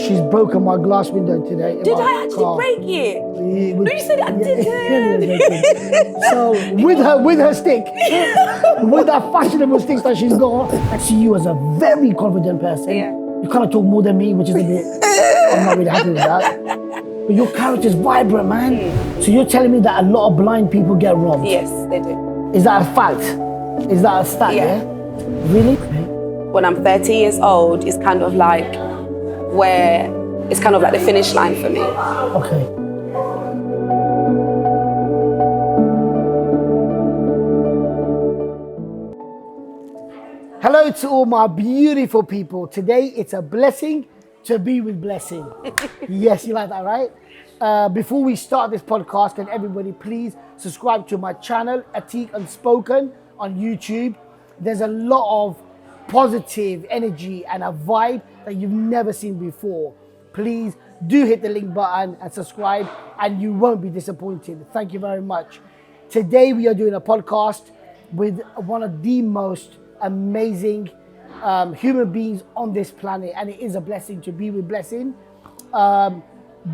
she's broken my glass window today. Did I actually break it? No, you said I didn't. So with her stick, with that fashionable stick that she's got, I see you as a very confident person. Yeah. You kind of talk more than me, which is a bit, I'm not really happy with that. But your character's vibrant, man. So you're telling me that a lot of blind people get robbed? Yes, they do. Is that a fact? Is that a stat, yeah? Really? When I'm 30 years old, it's kind of like it's kind of like the finish line for me. Okay. Hello to all my beautiful people. Today it's a blessing to be with blessing. Yes, you like that, right? Before we start this podcast, can everybody please subscribe to my channel, Atiq of Unspoken on YouTube. There's a lot of positive energy and a vibe that you've never seen before. Please do hit the link button and subscribe and you won't be disappointed. Thank you very much. Today we are doing a podcast with one of the most amazing human beings on this planet, and it is a blessing to be with blessing.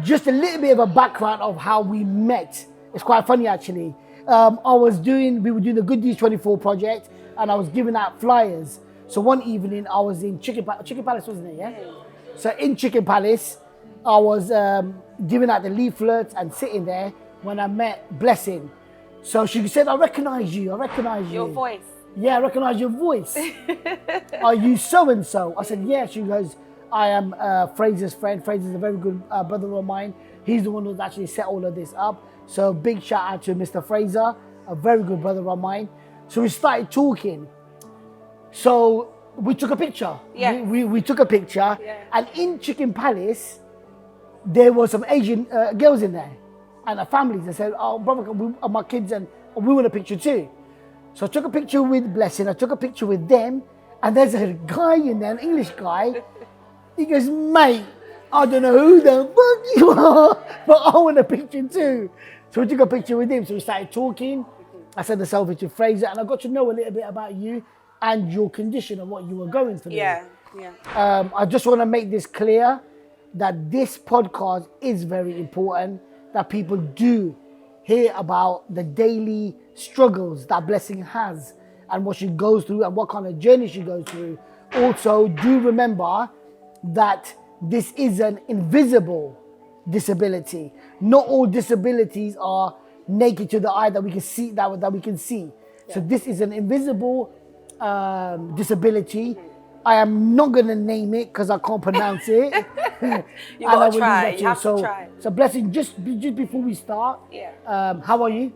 Just a little bit of a background of how we met. It's quite funny actually. We were doing the Good Deeds 24 project and I was giving out flyers. So one evening I was in Chicken Palace, wasn't it? Yeah. So in Chicken Palace, I was giving out the leaflets and sitting there when I met Blessing. So she said, I recognize you. Your voice. Yeah, I recognize your voice. Are you so-and-so? I said, yeah. She goes, I am Fraser's friend. Fraser's a very good brother of mine. He's the one who's actually set all of this up. So big shout out to Mr. Fraser, a very good brother of mine. So we started talking. So we took a picture. Yeah. We took a picture. Yeah. And in Chicken Palace, there were some Asian girls in there and their families. They said, oh, brother, my kids, and we want a picture too. So I took a picture with Blessing, I took a picture with them, and there's a guy in there, an English guy. He goes, mate, I don't know who the fuck you are, but I want a picture too. So we took a picture with him, so we started talking. I sent the selfie to Fraser, and I got to know a little bit about you and your condition and what you were going through. Yeah. I just want to make this clear that this podcast is very important, that people do hear about the daily struggles that Blessing has and what she goes through and what kind of journey she goes through. Also, do remember that this is an invisible disability. Not all disabilities are naked to the eye that we can see. That we can see. Yeah. So this is an invisible disability. I am not going to name it because I can't pronounce it. You got to try. You have to try. So Blessing, just before we start, how are you?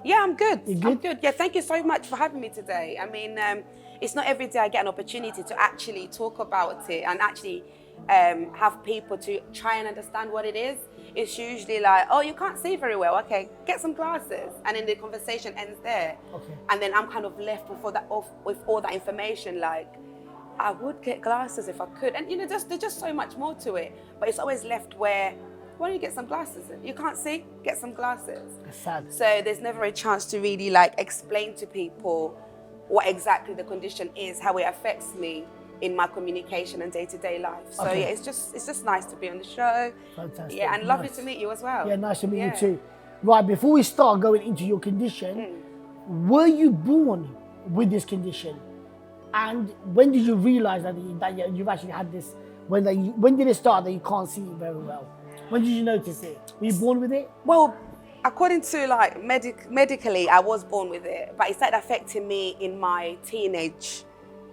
Yeah, I'm good. You good? I'm good. Yeah, thank you so much for having me today. I mean, it's not every day I get an opportunity to actually talk about it and actually have people to try and understand what it is. It's usually like, oh, you can't see very well. Okay, get some glasses. And then the conversation ends there. Okay. And then I'm kind of left with all that information, like, I would get glasses if I could. And, you know, there's just so much more to it. But it's always left where, why don't you get some glasses? You can't see? Get some glasses. That's sad. So there's never a chance to really, like, explain to people what exactly the condition is, how it affects me in my communication and day-to-day life. So, yeah, it's just nice to be on the show. Fantastic. Yeah, and lovely to meet you as well. Yeah, nice to meet you too. Right, before we start going into your condition, were you born with this condition? And when did you realize that you've actually had this? When did it start that you can't see it very well? When did you notice it? Were you born with it? Well, according to like medically, I was born with it, but it started affecting me in my teenage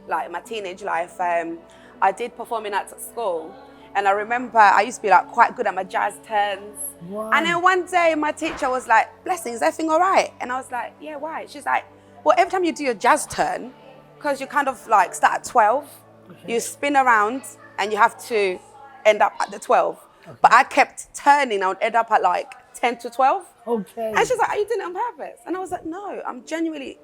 life. I did performing arts at school, and I remember I used to be like quite good at my jazz turns. Wow. And then one day my teacher was like, "Blessing, is everything all right?" And I was like, "Yeah, why?" She's like, "Well, every time you do your jazz turn, because you kind of like start at 12, you spin around and you have to end up at the 12. Okay. But I kept turning, I would end up at like 10 to 12. Okay. And she's like, are you doing it on purpose? And I was like, no, I'm genuinely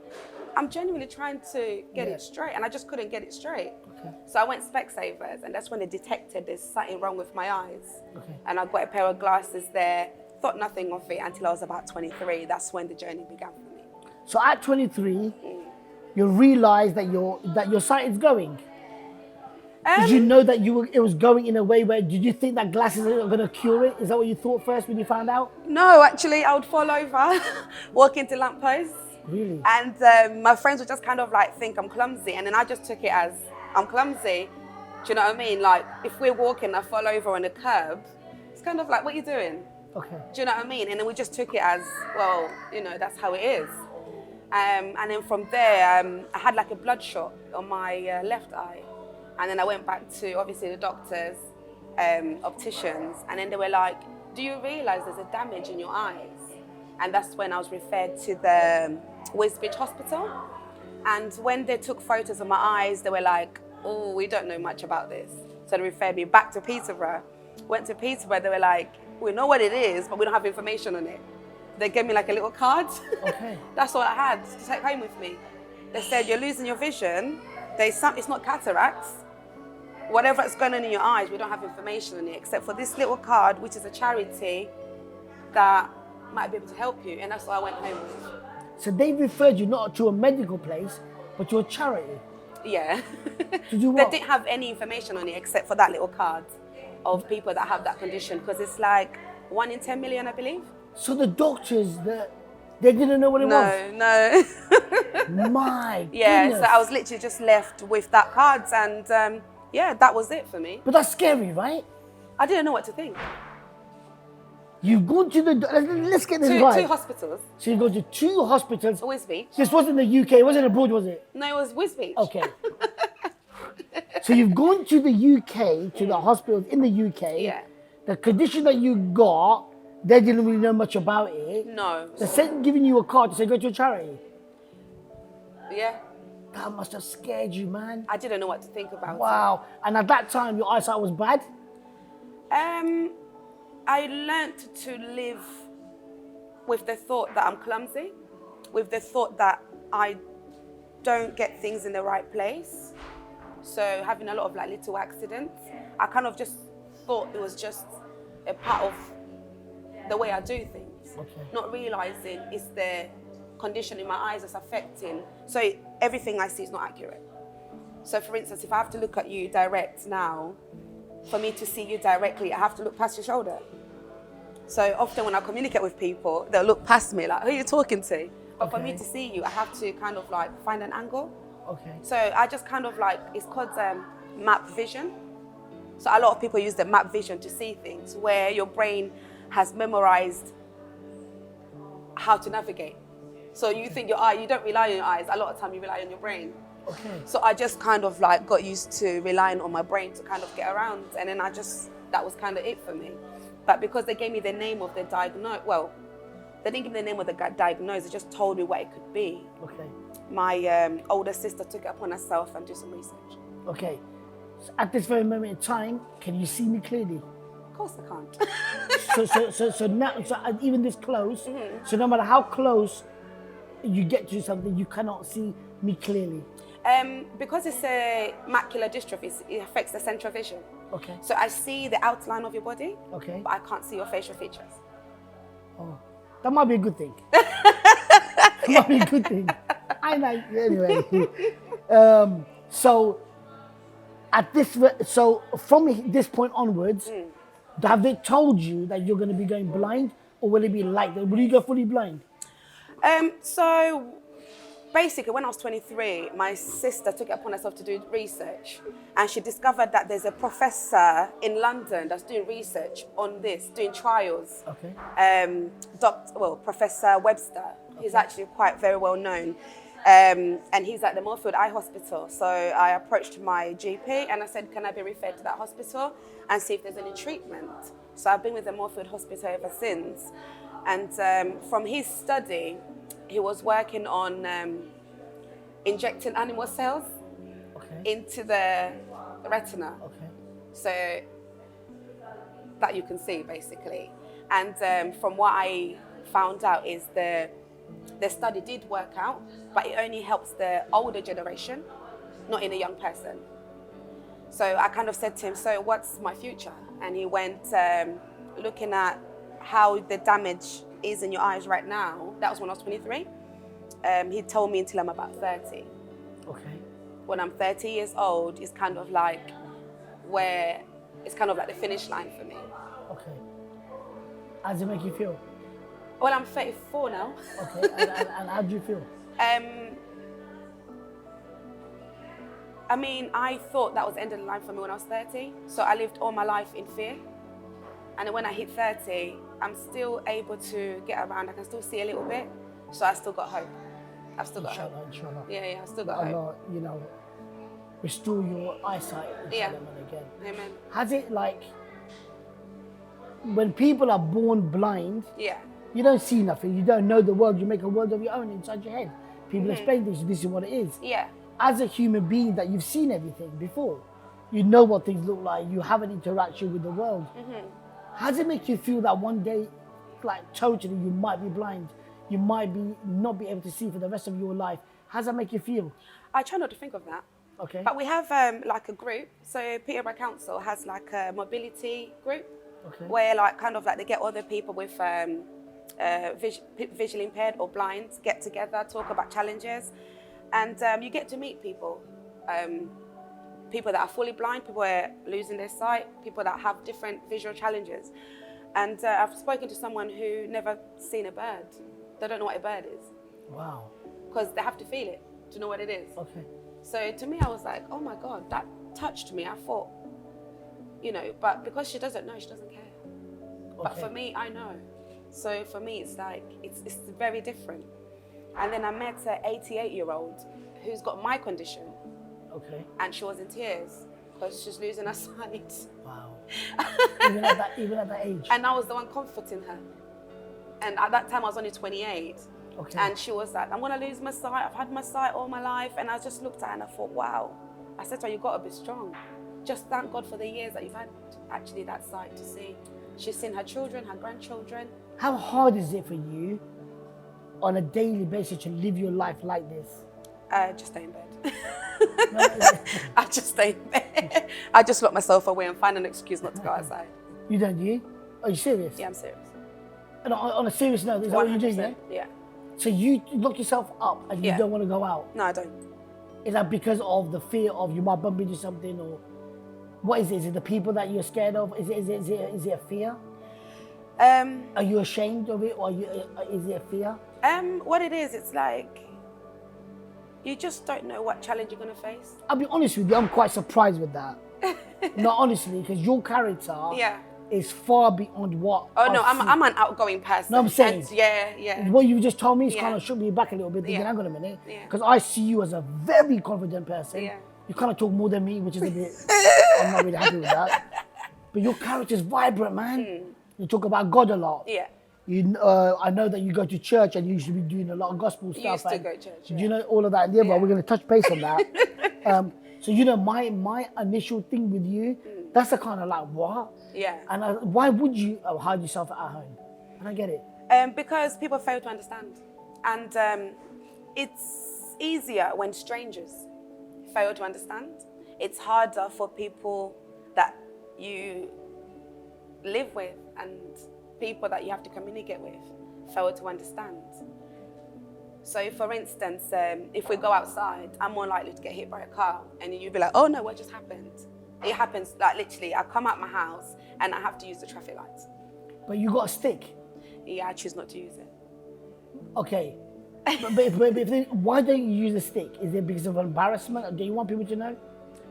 trying to get it straight, and I just couldn't get it straight. Okay. So I went Specsavers, and that's when they detected there's something wrong with my eyes. Okay. And I got a pair of glasses there, thought nothing of it until I was about 23. That's when the journey began for me. So at 23, you realize that your sight is going. Did you know that it was going in a way where, did you think that glasses are going to cure it? Is that what you thought first when you found out? No, actually, I would fall over, walk into lampposts. Really? And my friends would just kind of like think I'm clumsy. And then I just took it as I'm clumsy. Do you know what I mean? Like if we're walking, I fall over on a curb. It's kind of like, what are you doing? Okay. Do you know what I mean? And then we just took it as, well, you know, that's how it is. And then from there, I had like a bloodshot on my left eye. And then I went back to, obviously, the doctors, opticians. And then they were like, do you realize there's a damage in your eyes? And that's when I was referred to the Wisbech Hospital. And when they took photos of my eyes, they were like, oh, we don't know much about this. So they referred me back to Peterborough. Went to Peterborough, they were like, we know what it is, but we don't have information on it. They gave me like a little card. Okay. That's all I had to take home with me. They said, you're losing your vision. It's not cataracts. Whatever's going on in your eyes, we don't have information on it, except for this little card, which is a charity that might be able to help you. And that's what I went home with. So they referred you not to a medical place, but to a charity. Yeah. To do what? They didn't have any information on it except for that little card of people that have that condition, because it's like 1 in 10 million, I believe. So the doctors, they didn't know what it was? No. My Yeah, goodness. so I was literally just left with that card, and yeah, that was it for me. But that's scary, right? I didn't know what to think. You've gone to the, let's get this right. Two hospitals. So you go to 2 hospitals. Wisbech. This wasn't the UK, it wasn't abroad, was it? No, it was Wisbech. Okay. So you've gone to the UK, to the hospitals in the UK. Yeah. The condition that you got, they didn't really know much about it. No. They're giving you a card to say go to a charity. Yeah. That must have scared you, man. I didn't know what to think about it. Wow. And at that time, your eyesight was bad? I learnt to live with the thought that I'm clumsy, with the thought that I don't get things in the right place. So having a lot of like little accidents, I kind of just thought it was just a part of the way I do things. Okay. Not realizing it's the condition in my eyes that's affecting. So everything I see is not accurate. So for instance, if I have to look at you direct now, for me to see you directly, I have to look past your shoulder. So often when I communicate with people, they'll look past me like, who are you talking to? But for me to see you, I have to kind of like find an angle. Okay. So I just kind of like, it's called map vision. So a lot of people use the map vision to see things, where your brain has memorized how to navigate. So you think your eye, you don't rely on your eyes. A lot of time you rely on your brain. Okay. So I just kind of like got used to relying on my brain to kind of get around. And then that was kind of it for me. But because they gave me the name of the they didn't give me the name of the diagnosis, they just told me what it could be. Okay. My older sister took it upon herself and did some research. Okay. So at this very moment in time, can you see me clearly? Of course I can't. So now, even this close, so no matter how close you get to something, you cannot see me clearly. Because it's a macular dystrophy, it affects the central vision. Okay. So I see the outline of your body, Okay. but I can't see your facial features. Oh, that might be a good thing. That might be a good thing. I like anyway. So from this point onwards, have they told you that you're going to be going blind, or will it be like that? Will you go fully blind? So basically, when I was 23, my sister took it upon herself to do research, and she discovered that there's a professor in London that's doing research on this, doing trials. Okay. Professor Webster. He's actually quite very well known. And he's at the Moorfield Eye Hospital. So I approached my GP and I said, can I be referred to that hospital and see if there's any treatment? So I've been with the Moorfield Hospital ever since. And from his study, he was working on injecting animal cells into the retina. Okay. So that you can see basically. And from what I found out is the study did work out, but it only helps the older generation, not in a young person. So I kind of said to him, so what's my future? And he went looking at how the damage is in your eyes right now. That was when I was 23. He told me until I'm about 30. Okay. When I'm 30 years old, it's kind of like where it's kind of like the finish line for me. Okay. How does it make you feel? Well, I'm 34 now. Okay, and how do you feel? I mean, I thought that was the end of the line for me when I was 30. So I lived all my life in fear. And then when I hit 30, I'm still able to get around. I can still see a little bit. So I still got hope. I've still got hope. Inshallah. Yeah, I've still got hope. Allah, you know, restore your eyesight again. Amen. Has it like, when people are born blind, Yeah. you don't see nothing, you don't know the world, you make a world of your own inside your head. People explain this is what it is. Yeah. As a human being that you've seen everything before, you know what things look like, you have an interaction with the world. How does it make you feel that one day, like totally, you might be blind, you might be not be able to see for the rest of your life? How does that make you feel? I try not to think of that. Okay. But we have like a group. So Peterborough Council has like a mobility group, where like kind of like they get other people with visually impaired or blind get together, talk about challenges, and you get to meet people. People that are fully blind, people who are losing their sight, people that have different visual challenges. And I've spoken to someone who never seen a bird. They don't know what a bird is. Wow. Because they have to feel it to know what it is. Okay. So to me, I was like, oh my God, that touched me. I thought, you know, but because she doesn't know, she doesn't care. But for me, I know. So for me, it's like, it's very different. And then I met an 88-year-old who's got my condition. Okay. And she was in tears because she's losing her sight. Wow. even at that age. And I was the one comforting her. And at that time I was only 28. Okay. And she was like, I'm gonna lose my sight. I've had my sight all my life. And I just looked at her and I thought, wow. I said to her, you gotta be strong. Just thank God for the years that you've had actually that sight to see. She's seen her children, her grandchildren. How hard is it for you on a daily basis to live your life like this? Just stay in bed. I just stay in bed. I just lock myself away and find an excuse not to go outside. You don't, do you? Are you serious? Yeah, I'm serious. And on a serious note, is that what you're doing, yeah? Yeah. So you lock yourself up and you don't want to go out? No, I don't. Is that because of the fear of you might bump into something, or what is it? Is it the people that you're scared of? Is it a fear? Are you ashamed of it, or is it a fear? What it is, it's like, you just don't know what challenge you're going to face. I'll be honest with you, I'm quite surprised with that. No, honestly, because your character is far beyond what. Oh no, I'm an outgoing person. No, I'm saying. Yeah. What you just told me is kind of shook me back a little bit. Thinking, hang on a minute, because I see you as a very confident person. Yeah. You kind of talk more than me, which is a bit. I'm not really happy with that. But your character is vibrant, man. You talk about God a lot. Yeah. I know that you go to church and you used to be doing a lot of gospel stuff. You used to go to church. Do you know all of that? Yeah, but we're going to touch base on that. So you know, my initial thing with you, that's the kind of like, what? Yeah. And why would you hide yourself at home? And I get it. Because people fail to understand. And it's easier when strangers fail to understand. It's harder for people that you live with and people that you have to communicate with fail to understand. So for instance, if we go outside, I'm more likely to get hit by a car and you'd be like, oh no, what just happened? It happens like literally, I come out my house and I have to use the traffic lights. But you got a stick? Yeah, I choose not to use it. Okay. but why don't you use a stick? Is it because of embarrassment, or do you want people to know?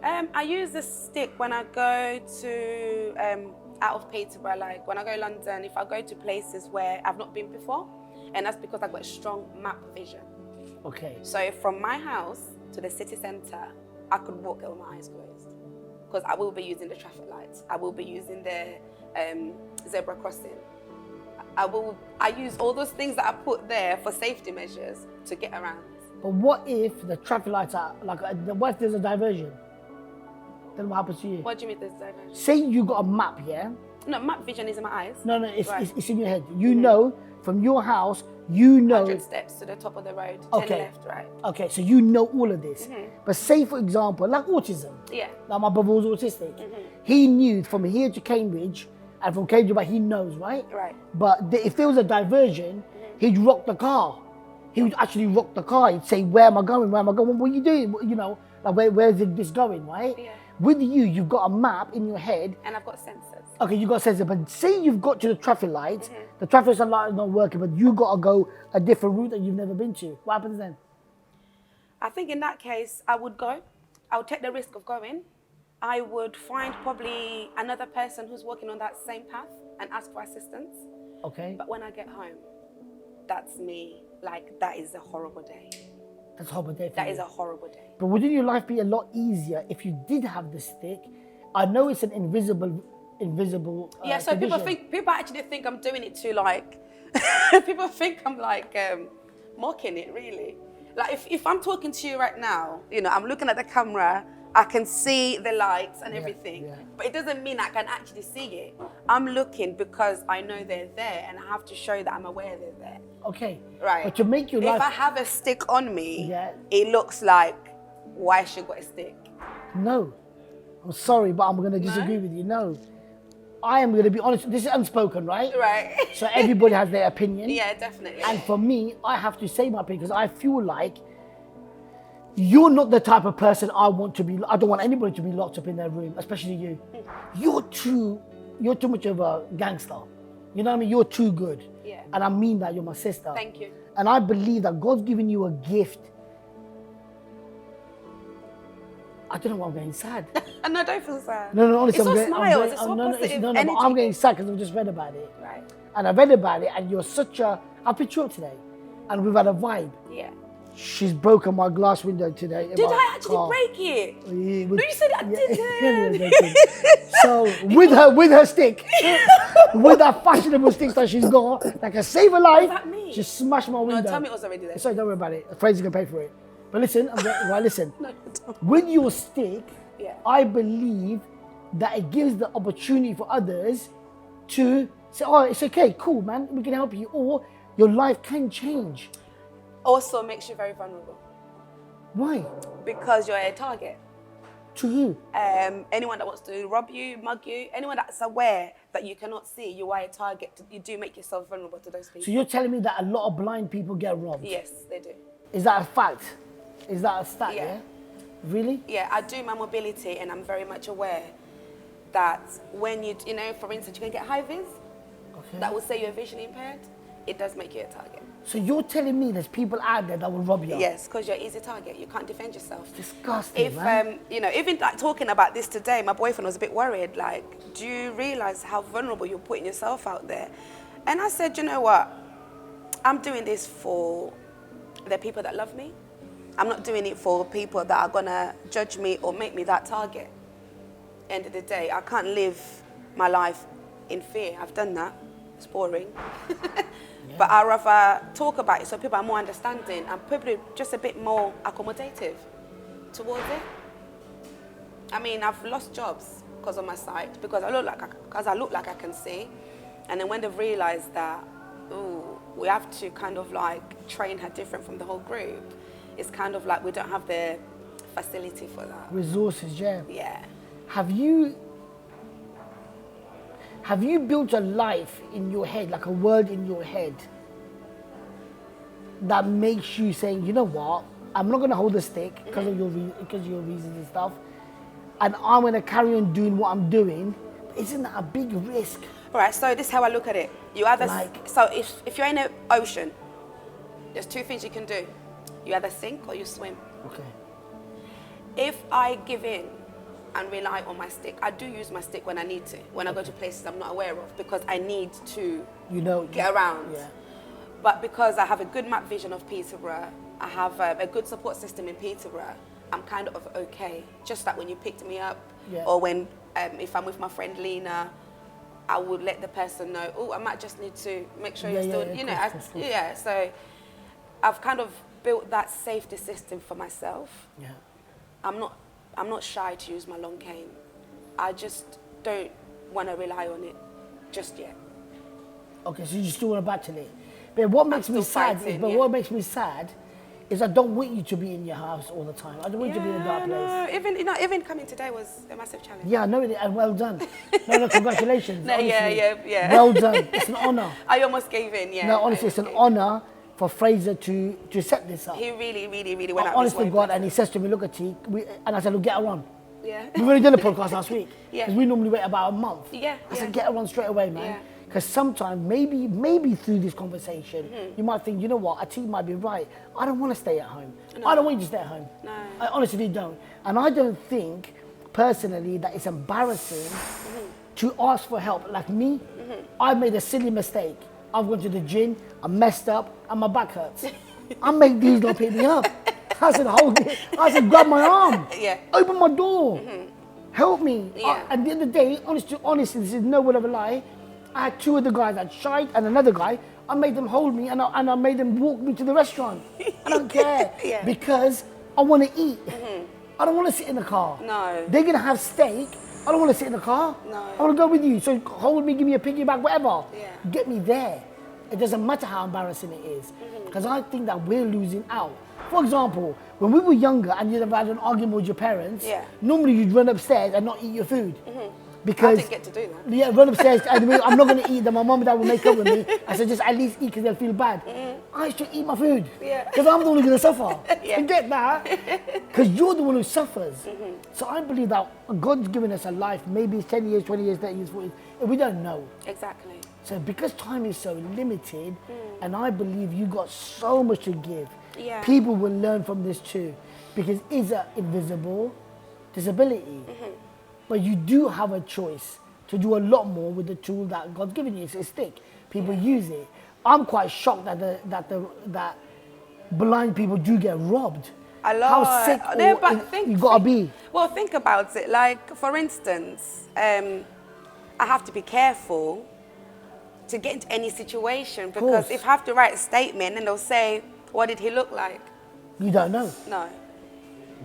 I use the stick when I go to out of Peterborough, like when I go to London, if I go to places where I've not been before, and that's because I've got a strong map vision. Okay. So from my house to the city centre, I could walk there with my eyes closed, because I will be using the traffic lights. I will be using the zebra crossing. I use all those things that I put there for safety measures to get around. But what if the traffic lights are like, what if there's a diversion? Then what happens to you? What do you mean there's diversion? Say you got a map, yeah? No, map vision is in my eyes. No, it's in your head. You know from your house, you know. 100 steps to the top of the road, 10 left, right. Okay, so you know all of this. But say, for example, like autism. Yeah. Like my brother was autistic. He knew from here to Cambridge, and from Cambridge back, he knows, right? Right. But if there was a diversion, he'd rock the car. He would actually rock the car. He'd say, where am I going? Where am I going? What are you doing? You know, like where's this going, right? Yeah. with you, you've got a map in your head. And I've got sensors. Okay, you got a sensor, but say you've got to the traffic lights, the traffic light is not working, but you got to go a different route that you've never been to. What happens then? I think in that case, I would go. I would take the risk of going. I would find probably another person who's walking on that same path and ask for assistance. Okay. But when I get home, that's me. Like, that is a horrible day. That's a horrible day for That you. is a horrible day. But wouldn't your life be a lot easier if you did have the stick? I know it's an invisible. Yeah, so condition. people actually think I'm doing it to like, people think I'm like mocking it really. Like if I'm talking to you right now, you know, I'm looking at the camera, I can see the lights and everything, but it doesn't mean I can actually see it. I'm looking because I know they're there and I have to show that I'm aware they're there. Okay. Right. But to make your life... If I have a stick on me, Yeah. it looks like, why should I got a stick? No. I'm sorry, but I'm going to disagree with you. No. I am going to be honest. This is unspoken, right? Right. So everybody has their opinion. Yeah, definitely. And for me, I have to say my opinion because I feel like you're not the type of person I want to be. I don't want anybody to be locked up in their room, especially you. You're too much of a gangster. You know what I mean? You're too good. Yeah. And I mean that. You're my sister. Thank you. And I believe that God's given you a gift. I don't know why I'm getting sad. No, don't feel sad. No, honestly, it's I'm all getting, smiles. It's all positive but energy. I'm getting sad because I've just read about it. Right. And I read about it, and you're such a... I picked you up today, and we've had a vibe. Yeah. She's broken my glass window today. in Did my I actually car. break it? Yeah, No, you said I didn't. Yeah. So with her stick, with that fashionable stick that she's got, that can save a life, that me? she smashed my window. No, tell me it was already there. Sorry, don't worry about it. Fraser's gonna pay for it. But listen, listen. No, don't. With your stick, Yeah. I believe that it gives the opportunity for others to say, oh, it's okay, cool, man, we can help you, or your life can change. Also makes you very vulnerable Why? because you're a target. To who? Anyone that wants to rob you, mug you, anyone that's aware that you cannot see, you are a target. You do make yourself vulnerable to those people. So you're telling me that a lot of blind people get robbed? Yes, they do. Is that a fact? Is that a stat, Yeah. yeah? Really? Yeah, I do my mobility and I'm very much aware that when you know, for instance, you can get high vis, Okay. that will say you're visually impaired, it does make you a target. So you're telling me there's people out there that will rob you? Yes, because you're an easy target. You can't defend yourself. Disgusting, If, man. you know, even like talking about this today, my boyfriend was a bit worried, like, do you realize how vulnerable you're putting yourself out there? And I said, you know what? I'm doing this for the people that love me. I'm not doing it for people that are gonna judge me or make me that target. End of the day, I can't live my life in fear. I've done that. It's boring. But I'd rather talk about it so people are more understanding and probably just a bit more accommodative towards it. I mean, I've lost jobs because of my sight, because I look like I can see. And then when they've realized that, ooh, we have to kind of like train her different from the whole group, it's kind of like we don't have the facility for that. Resources, yeah. Yeah. Have you built a life in your head, like a world in your head, that makes you saying, you know what, I'm not going to hold the stick because of your reasons and stuff, and I'm going to carry on doing what I'm doing? Isn't that a big risk? All right, so this is how I look at it. You either, so if you're in an ocean, there's two things you can do. You either sink or you swim. Okay. If I give in and rely on my stick, I do use my stick when I need to, when I go to places I'm not aware of, because I need to get around. Yeah. But because I have a good map vision of Peterborough, I have a good support system in Peterborough, I'm kind of okay. Just like when you picked me up, or when, if I'm with my friend Lena, I would let the person know, oh, I might just need to make sure you're still, you know, yeah. So I've kind of built that safety system for myself. Yeah. I'm not shy to use my long cane. I just don't want to rely on it just yet. Okay, so you still want to battle it. But what makes me sad is I don't want you to be in your house all the time. I don't want you to be in a dark place. Even coming today was a massive challenge. Yeah, I know it, and well done. No, congratulations. No, honestly. yeah. Well done. It's an honor. I almost gave in, yeah. No, honestly, it's an honor for Fraser to set this up. He really went out Honestly, his way. God, and he says to me, look, Atiq, and I said, look, get her on. Yeah. We've already done a podcast last week. Yeah. Because we normally wait about a month. Yeah, I said, yeah. get her on straight away, man. Yeah. Because sometimes, maybe through this conversation, you might think, you know what, Atiq might be right. I don't want to stay at home. No. I don't want you to stay at home. No. I honestly don't. And I don't think, personally, that it's embarrassing to ask for help. Like me, I made a silly mistake. I've gone to the gym, I messed up, and my back hurts. I make these lot pick me up. I said, grab my arm. Yeah. Open my door. Help me. Yeah. At the end of the day, honestly, this is no word of a lie. I had two of the guys that shied and another guy. I made them hold me and I made them walk me to the restaurant. I don't care. Yeah. Because I want to eat. I don't want to sit in the car. No. They're going to have steak. I don't want to sit in the car. No. I want to go with you. So hold me, give me a piggyback, whatever. Yeah. Get me there. It doesn't matter how embarrassing it is. Because I think that we're losing out. For example, when we were younger and you'd have had an argument with your parents, normally you'd run upstairs and not eat your food. Because I didn't get to do that. Yeah, run upstairs. I'm not going to eat them. My mum and dad will make up with me. I said, just at least eat because they'll feel bad. I should eat my food. Yeah. Because I'm the one who's going to suffer. Yeah. Forget that. Because you're the one who suffers. So I believe that God's given us a life, maybe it's 10 years, 20 years, 30 years, 40 years. We don't know. Exactly. So because time is so limited, and I believe you got so much to give, people will learn from this too. Because it's an invisible disability. But you do have a choice to do a lot more with the tool that God's given you. It's a stick. People use it. I'm quite shocked that blind people do get robbed. A lot. How sick No, but you gotta be. Well, think about it. Like, for instance, I have to be careful to get into any situation because if I have to write a statement and they'll say, what did he look like? You don't know. No.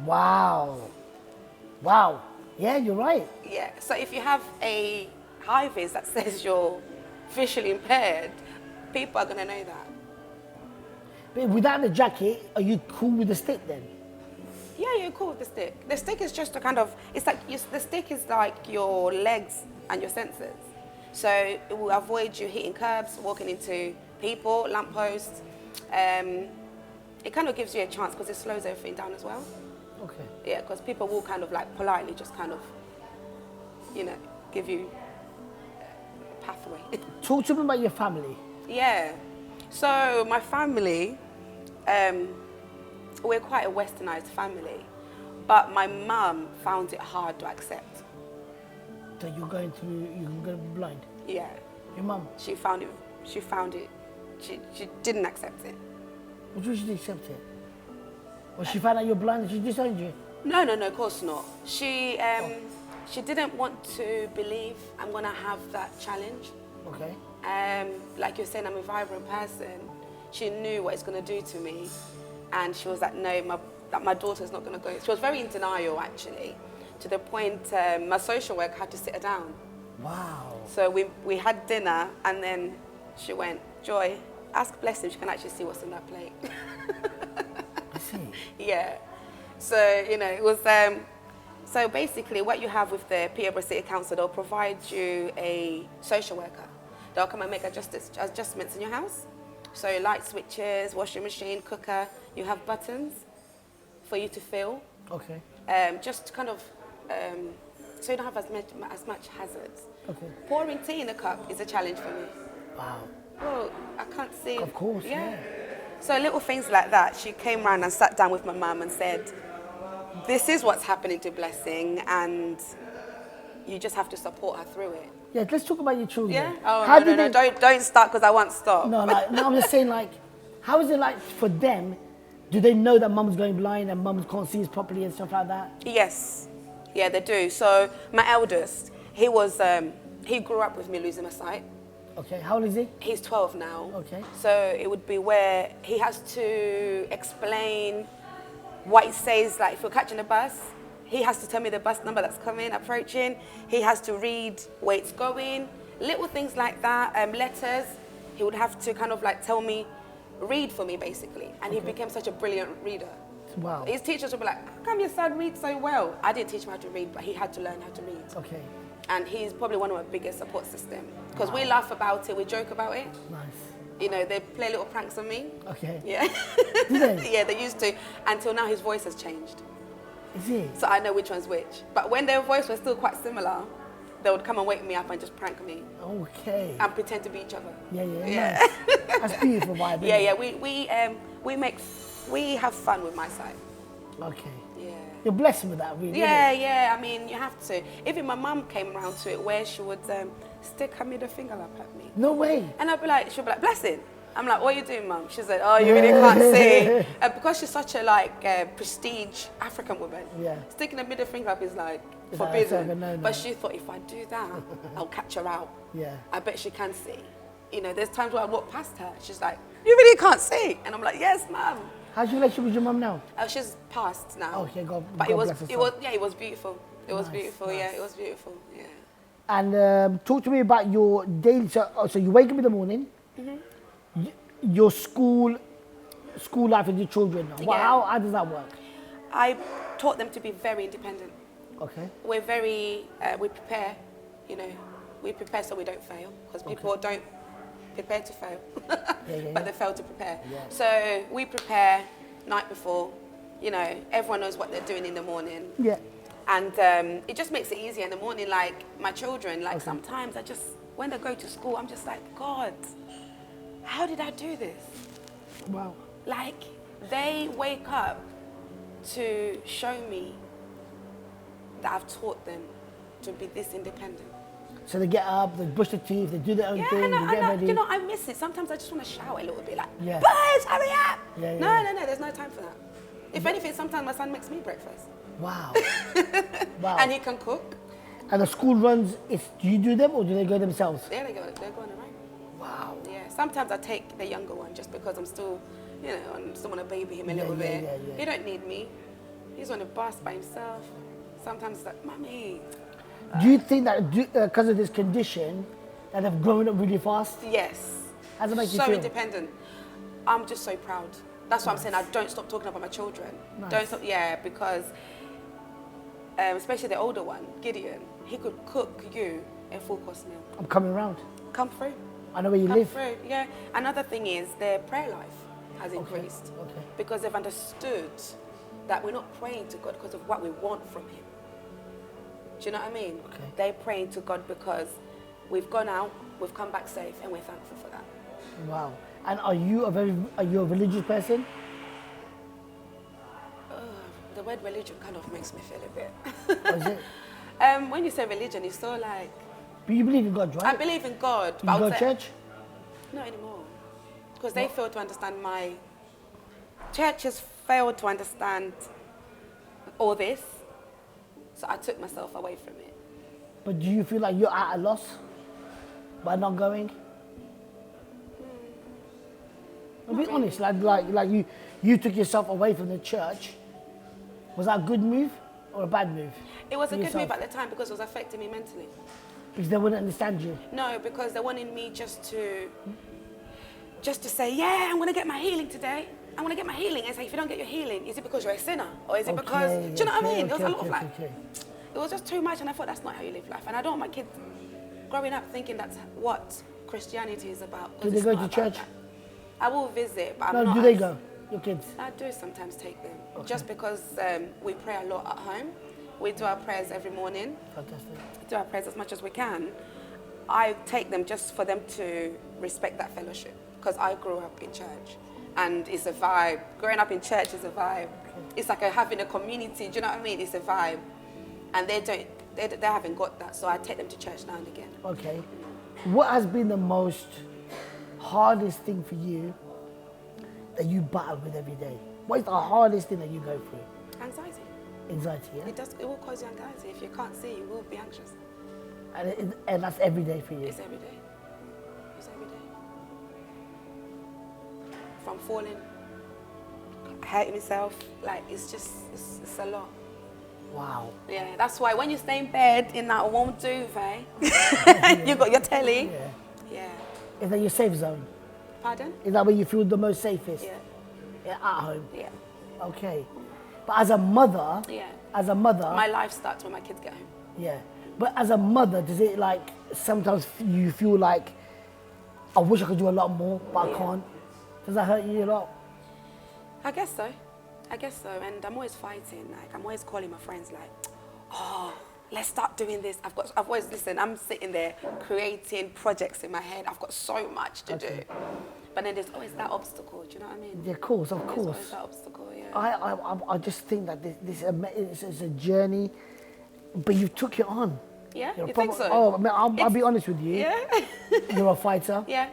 Wow. Wow. Yeah, you're right. Yeah. So if you have a high vis that says you're visually impaired, people are going to know that. But without the jacket, are you cool with the stick then? Yeah, you're cool with the stick. The stick is just a kind of, it's like, the stick is like your legs and your sensors. So it will avoid you hitting curbs, walking into people, lampposts. It kind of gives you a chance because it slows everything down as well. Okay. Yeah, because people will kind of like politely just kind of, you know, give you a pathway. Talk to me about your family. Yeah. So my family, we're quite a westernized family, but my mum found it hard to accept. So you're going to be blind? Yeah. Your mum? She found it, she didn't accept it. What do you should accept it? Well, she found out you're blind and she disowned you? No, of course not. She didn't want to believe I'm gonna have that challenge. Okay. Like you're saying, I'm a vibrant person. She knew what it's gonna do to me, and she was like, no, my daughter's not gonna go. She was very in denial, actually, to the point my social worker had to sit her down. Wow. So we had dinner, and then she went, Joy, ask Blessing, she can actually see what's on that plate. I see. Yeah. So, you know, it was, so basically what you have with the Peterborough City Council, they'll provide you a social worker. They'll come and make adjustments in your house. So light switches, washing machine, cooker, you have buttons for you to feel. Okay. Just kind of, so you don't have as much hazards. Okay. Pouring tea in a cup is a challenge for me. Wow. Well, I can't see. Of course, yeah. So little things like that. She came round and sat down with my mum and said, this is what's happening to Blessing, and you just have to support her through it. Yeah, let's talk about your children. Yeah? Oh, How no, don't start because I won't stop. No, I'm just saying, like, how is it like for them? Do they know that mum's going blind and mum can't see us properly and stuff like that? Yes. Yeah, they do. So my eldest, he grew up with me losing my sight. Okay, how old is he? He's 12 now. Okay. So it would be where he has to explain what it says, like if you're catching a bus, he has to tell me the bus number that's coming, approaching. He has to read where it's going, little things like that, letters. He would have to kind of like tell me, read for me basically. And he became such a brilliant reader. Wow. His teachers would be like, how come your son reads so well? I didn't teach him how to read, but he had to learn how to read. Okay. And he's probably one of my biggest support systems. Because we laugh about it, we joke about it. Nice. You know, they play little pranks on me. Okay. Yeah. Do they? Yeah, they used to. Until now his voice has changed. Is it? So I know which one's which. But when their voice was still quite similar, they would come and wake me up and just prank me Okay. and pretend to be each other. Yeah. Yeah. Nice. That's beautiful vibe. Yeah, isn't yeah. We have fun with my side. it? Okay. Yeah. You're blessed with that, really. Yeah, Isn't it? yeah. I mean, you have to. Even my mum came around to it where she would stick her middle finger up at me. No way. And I'd be like, she'd be like, blessing. I'm like, what are you doing, mum? She's like, oh, you really can't see. Because she's such a prestige African woman, sticking a middle finger up is like forbidden. No. But she thought, if I do that, I'll catch her out. Yeah. I bet she can see. You know, there's times where I walk past her, she's like, you really can't see. And I'm like, yes, mum. How's your relationship with your mum now? She's passed now. Okay, God But bless her soul. it was beautiful. It was beautiful, nice. yeah, it was beautiful, yeah. And talk to me about your daily. So you wake up in the morning. Your school life with your children. Yeah. How does that work? I taught them to be very independent. Okay. We're we prepare, you know, we prepare so we don't fail, because people don't prepare to fail, but they fail to prepare. Yeah. So we prepare night before, you know, everyone knows what they're doing in the morning. Yeah. And it just makes it easier in the morning. Like my children, like sometimes when they go to school, I'm just like, God, how did I do this? Wow. Like, they wake up to show me that I've taught them to be this independent. So they get up, they brush their teeth, they do their own thing, I they get ready. you know, I miss it. Sometimes I just want to shout a little bit, like, Yeah. boys, hurry up! Yeah. No, there's no time for that. If anything, sometimes my son makes me breakfast. Wow. Wow. And he can cook. And the school runs, do you do them or do they go themselves? Yeah, they go on their own. Wow. Yeah, sometimes I take the younger one just because I'm still, you know, I still want to baby him a little bit. Yeah. He don't need me. He's on a bus by himself. Sometimes it's like, Mummy. Do you think that because of this condition, that they've grown up really fast? Yes. How does it make you So feel? independent. I'm just so proud. That's why I'm saying I don't stop talking about my children. Nice. Don't stop, because especially the older one, Gideon, he could cook you a full course meal. I'm coming around. Come through. I know where you Come live. through, yeah. Another thing is their prayer life has increased. Okay. Because they've understood that we're not praying to God because of what we want from Him. Do you know what I mean? Okay. They're praying to God because we've gone out, we've come back safe, and we're thankful for that. Wow. And are you a religious person? The word religion kind of makes me feel a bit. Or is it? When you say religion, it's so like, But you believe in God, right? I believe in God. You but I go would to say- church? Not anymore. Because they fail to understand churches failed to understand all this. So I took myself away from it. But do you feel like you're at a loss by not going? Be honest, like you took yourself away from the church. Was that a good move or a bad move? It was a for good move yourself? at the time because it was affecting me mentally. Because they wouldn't understand you. No, because they wanted me just to say, yeah, I'm going to get my healing today. I'm going to get my healing. And say, if you don't get your healing, is it because you're a sinner? Or is it because, do you know what I mean? It was a lot of like, it was just too much, and I thought that's not how you live life. And I don't want my kids growing up thinking that's what Christianity is about. 'cause Do they it's go not to about church? that. I will visit, but I'm No, not. do they go? Your kids? I do sometimes take them, just because we pray a lot at home. We do our prayers every morning. Fantastic. We do our prayers as much as we can. I take them just for them to respect that fellowship, because I grew up in church, and it's a vibe. Growing up in church is a vibe. It's like having a community. Do you know what I mean? It's a vibe, and they haven't got that. So I take them to church now and again. Okay. What has been the most hardest thing for you that you battle with every day? What is the hardest thing that you go through? Anxiety. Anxiety, yeah? It will cause you anxiety. If you can't see, you will be anxious. And that's every day for you? It's every day. It's every day. From falling, hurting myself, like it's a lot. Wow. Yeah, that's why when you stay in bed in that warm duvet, you got your telly. Yeah. Yeah. Is that your safe zone? Pardon? Is that where you feel the most safest? Yeah. Yeah, at home? Yeah. Okay. But as a mother, Yeah. my life starts when my kids get home. yeah. But as a mother, does it like sometimes you feel like I wish I could do a lot more, but I can't? Does that hurt you a lot? I guess so. I guess so, and I'm always fighting. Like, I'm always calling my friends, like, oh, let's start doing this. I've always, listen, I'm sitting there creating projects in my head. I've got so much to do. But then there's always that obstacle, do you know what I mean? Yeah, of course. There's always that obstacle, yeah. I just think that this is a journey, but you took it on. Yeah, You're you think so? Oh, I mean, I'll be honest with you. Yeah. You're a fighter. Yeah.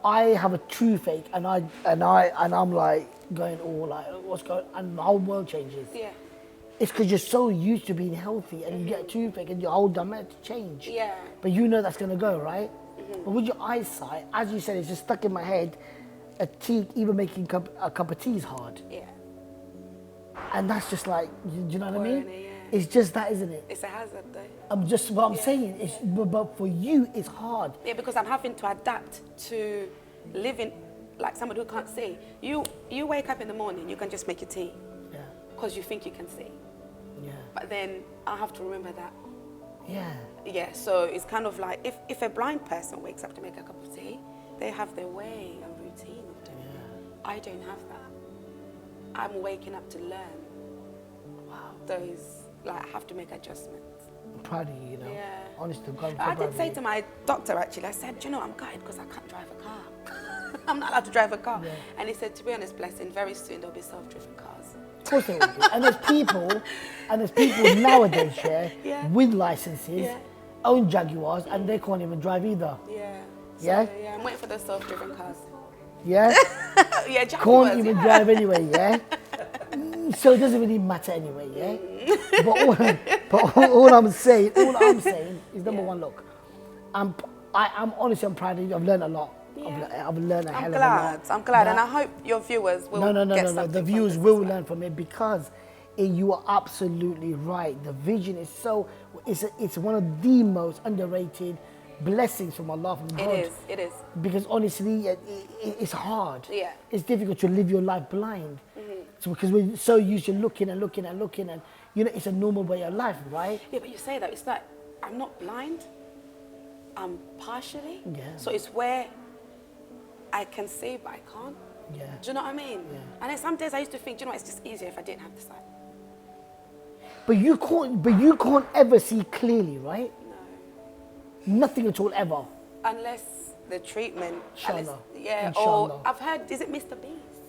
I have a true fake, and I'm like going, oh, like what's going, and the whole world changes. Yeah. It's because you're so used to being healthy, and you get a toothache, and your whole dynamic change. Yeah. But you know that's gonna go, right? But with your eyesight, as you said, it's just stuck in my head. Atiq, even making a cup of tea is hard. Yeah. And that's just like, do you know what I mean? Yeah. It's just that, isn't it? It's a hazard, though. What I'm saying is, but for you, it's hard. Yeah, because I'm having to adapt to living like somebody who can't see. You wake up in the morning, you can just make your tea. Yeah. Because you think you can see. Yeah. But then I have to remember that. Yeah. Yeah, so it's kind of like if a blind person wakes up to make a cup of tea, they have their way and routine of doing it. I don't have that. I'm waking up to learn. Wow. Those, like, I have to make adjustments. I'm proud of you, you know. Yeah. Honest to God. I did say to my doctor, actually, I said, you know, I'm gutted because I can't drive a car. I'm not allowed to drive a car. Yeah. And he said, to be honest, blessing, very soon there'll be self-driven cars. Of course there will be. And there's people nowadays, with licenses, own Jaguars, and they can't even drive either. Yeah. Yeah? So, yeah, I'm waiting for those self-driven cars. Yeah? Yeah, Jaguars, can't even drive anyway, yeah? So it doesn't really matter anyway, yeah? But all I'm saying is, number one, look, I'm honestly, I'm proud of you. I've learned a lot. Yeah. I've learned a hell of a lot. I'm glad, and I hope your viewers will get something. The viewers will learn from it, because you are absolutely right. The vision is it's one of the most underrated blessings from Allah, from God. It is. Because honestly, it's hard. Yeah. It's difficult to live your life blind. So because we're so used to looking, and you know, it's a normal way of life, right? Yeah, but you say that, it's like, I'm not blind, I'm partially. Yeah. So it's where I can see, but I can't. Yeah. Do you know what I mean? Yeah. And then some days I used to think, do you know what, it's just easier if I didn't have the sight. But you can't ever see clearly, right? No. Nothing at all, ever. Unless the treatment. Inshallah. Yeah, Inshallah. or I've heard, is it Mr. Beast?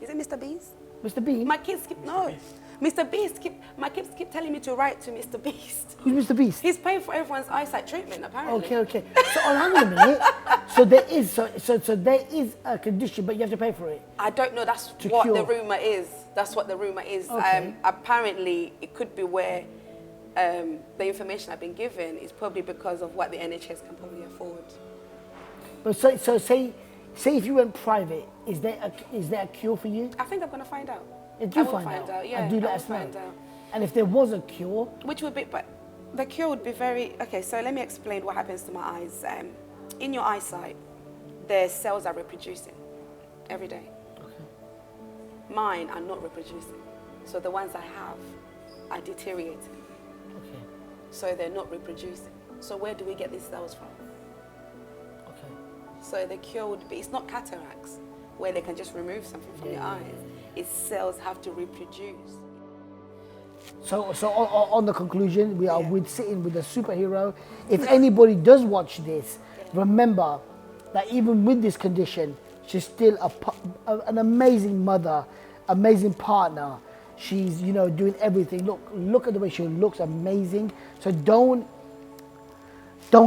Is it Mr. Beast? Mr. Bean? My kids keep, no. Mr. Beast, my kids keep telling me to write to Mr. Beast. Who's Mr. Beast? He's paying for everyone's eyesight treatment, apparently. Okay. So hang on a minute. So there is a condition, but you have to pay for it. I don't know. That's what the rumor is. That's what the rumor is. Okay. Apparently, it could be where the information I've been given is probably because of what the NHS can probably afford. But so say if you went private, is there a cure for you? I think I'm going to find out. I will find out. Yeah, and do let us know. And if there was a cure, which would be, but the cure would be very okay. So let me explain what happens to my eyes. In your eyesight, the cells are reproducing every day. Okay. Mine are not reproducing, so the ones I have are deteriorating. Okay. So they're not reproducing. So where do we get these cells from? Okay. So the cure would be, it's not cataracts where they can just remove something from your eyes. Its cells have to reproduce. So on the conclusion, we are sitting with a superhero. If anybody does watch this, remember that even with this condition, she's still an amazing mother, amazing partner. She's, you know, doing everything. Look at the way she looks, amazing. So don't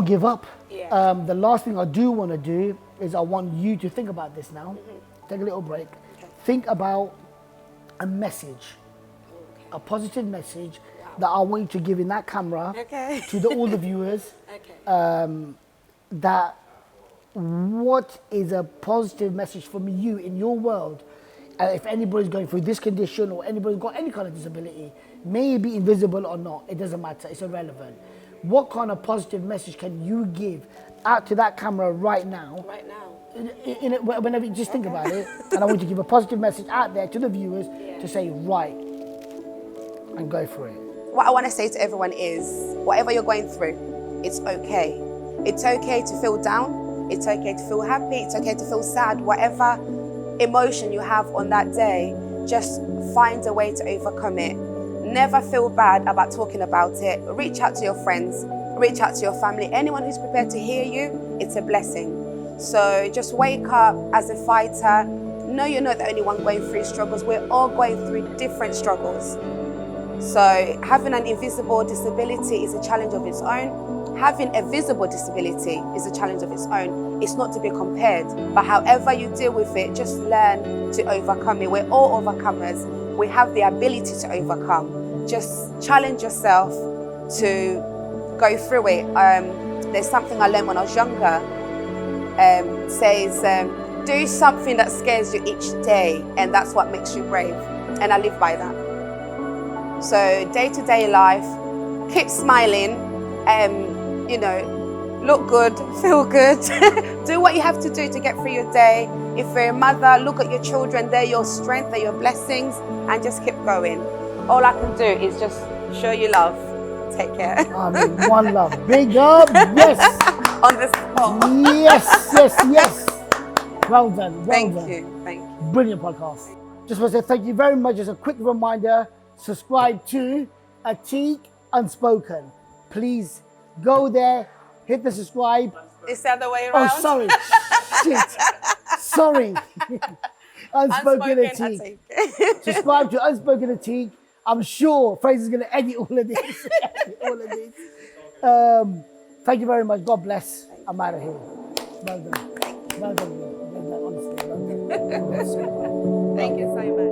give up. Yeah. The last thing I do want to do is I want you to think about this now. Take a little break. Okay. Think about a message, a positive message that I want you to give in that camera to all the viewers. That what is a positive message from you in your world? If anybody's going through this condition or anybody's got any kind of disability, may it be invisible or not, it doesn't matter, it's irrelevant. What kind of positive message can you give out to that camera right now? Right now. Whenever you just think about it, and I want you to give a positive message out there to the viewers to say, right, and go for it. What I want to say to everyone is, whatever you're going through, it's okay. It's okay to feel down. It's okay to feel happy. It's okay to feel sad. Whatever emotion you have on that day, just find a way to overcome it. Never feel bad about talking about it. Reach out to your friends, reach out to your family. Anyone who's prepared to hear you, it's a blessing. So just wake up as a fighter. No, you're not the only one going through struggles. We're all going through different struggles. So having an invisible disability is a challenge of its own. Having a visible disability is a challenge of its own. It's not to be compared, but however you deal with it, just learn to overcome it. We're all overcomers. We have the ability to overcome. Just challenge yourself to go through it. There's something I learned when I was younger. Says, do something that scares you each day, and that's what makes you brave. And I live by that. So day-to-day life, keep smiling, you know, look good, feel good, do what you have to do to get through your day. If you're a mother, look at your children, they're your strength, they're your blessings, and just keep going. All I can do is just show you love. Take care. One love. Big up, yes. On the spot. Yes. Well done, well Thank done. you. Brilliant podcast. Just want to say thank you very much. Just a quick reminder, subscribe to Atiq Unspoken. Please go there, hit the subscribe. It's the other way around. Oh, sorry. Shit. Sorry. Unspoken Atiq. Subscribe to Unspoken Atiq. I'm sure Fraser's going to edit all of this. Thank you very much. God bless. I'm out of here. Well done. Well done. Honestly, well done. Thank you so much.